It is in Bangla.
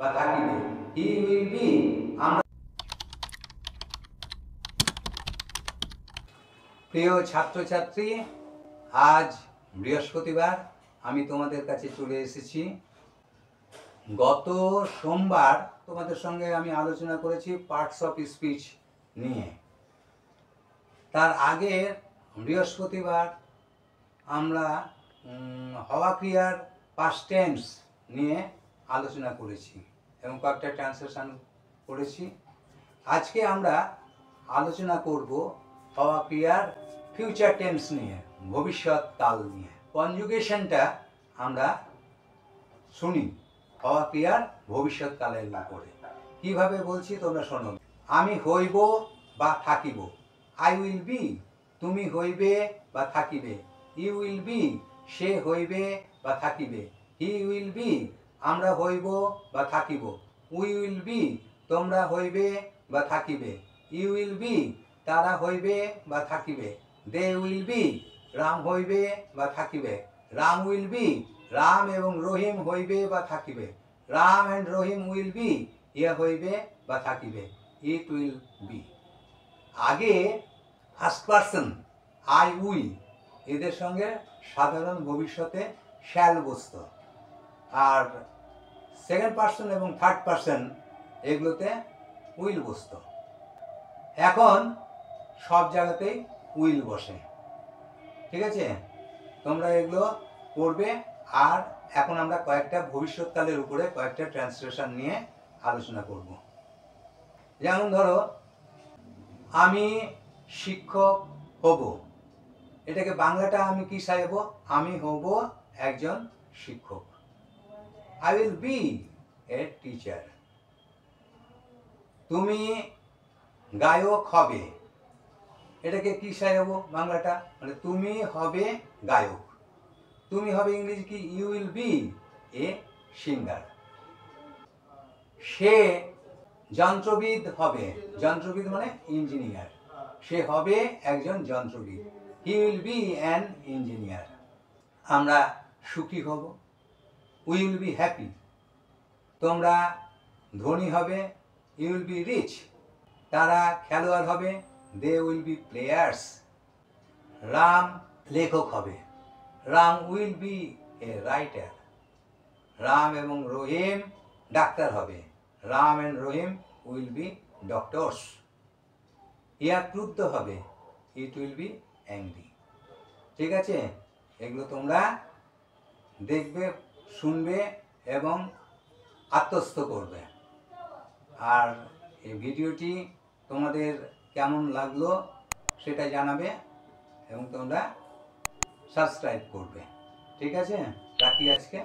বা থাকিবে। হি উইল বি। আমরা প্রিয় ছাত্রছাত্রী, আজ বৃহস্পতিবার আমি তোমাদের কাছে চলে এসেছি। গত সোমবার তোমাদের সঙ্গে আমি আলোচনা করেছি পার্টস অফ স্পিচ নিয়ে। তার আগে বৃহস্পতিবার আমরা হওয়া ক্রিয়ার পাস্ট টেন্স নিয়ে আলোচনা করেছি এবং কয়েকটা ট্রান্সলেশন করেছি। আজকে আমরা আলোচনা করব হওয়া ক্রিয়ার ফিউচার টেন্স নিয়ে, ভবিষ্যৎ কাল নিয়ে। কনজুগেশনটা আমরা শুনি হওয়া ক্রিয়ার ভবিষ্যৎ কালের উপরে। কিভাবে বলছি তোমরা শোনো। আমি হইব বা থাকিব, আই উইল বি। তুমি হইবে বা থাকিবে, ইউ উইল বি। সে হইবে বা থাকিবে, হি উইল বি। আমরা হইব বা থাকিব, উই উইল বি। তোমরা হইবে বা থাকিবে, ইউ উইল বি। তারা হইবে বা থাকিবে, দে উইল বি। রাম হইবে বা থাকিবে, রাম উইল বি। রাম এবং রহিম হইবে বা থাকিবে, Ram and Rahim will be. ইয়া হইবে বা থাকিবে, ইট উইল বি। আগে ফার্স্ট পারসন আই উই, এদের সঙ্গে সাধারণ ভবিষ্যতে শ্যাল বসত, আর সেকেন্ড পারসন এবং থার্ড পারসন এগুলোতে উইল বসত। এখন সব জায়গাতেই উইল বসে। ঠিক আছে, তোমরা এগুলো পড়বে। আর এখন আমরা কয়েকটা ভবিষ্যৎকালের উপরে কয়েকটা ট্রান্সলেশন নিয়ে আলোচনা করব। যেমন ধরো, আমি শিক্ষক হব, এটাকে বাংলাটা আমি কি সাজাবো? আমি হব একজন শিক্ষক, I will be a teacher. তুমি গায়ক হবে, এটাকে কি সাজাবো বাংলাটা? মানে তুমি হবে গায়ক। তুমি হবে ইংরেজি কি? You will be a singer. সে যন্ত্রবিদ হবে, যন্ত্রবিদ মানে ইঞ্জিনিয়ার। সে হবে একজন যন্ত্রবিদ, he will be an engineer. আমরা সুখী হব, উই উইল বি হ্যাপি। তোমরা ধনী হবে, ইউ উইল বি রিচ। তারা খেলোয়াড় হবে, they will be players. Ram লেখক হবে, Ram will be a writer. Ram এবং রহিম ডাক্তার হবে, Ram and Rahim will be doctors. ইয়া ক্রুদ্ধ হবে, ইট উইল বি অ্যাংরি। ঠিক আছে, এগুলো তোমরা দেখবে, শুনবে এবং আত্মস্থ করবে। আর এই ভিডিওটি তোমাদের কেমন লাগলো সেটা জানাবে এবং তোমরা সাবস্ক্রাইব করবে। ঠিক আছে, রাখি আজকে।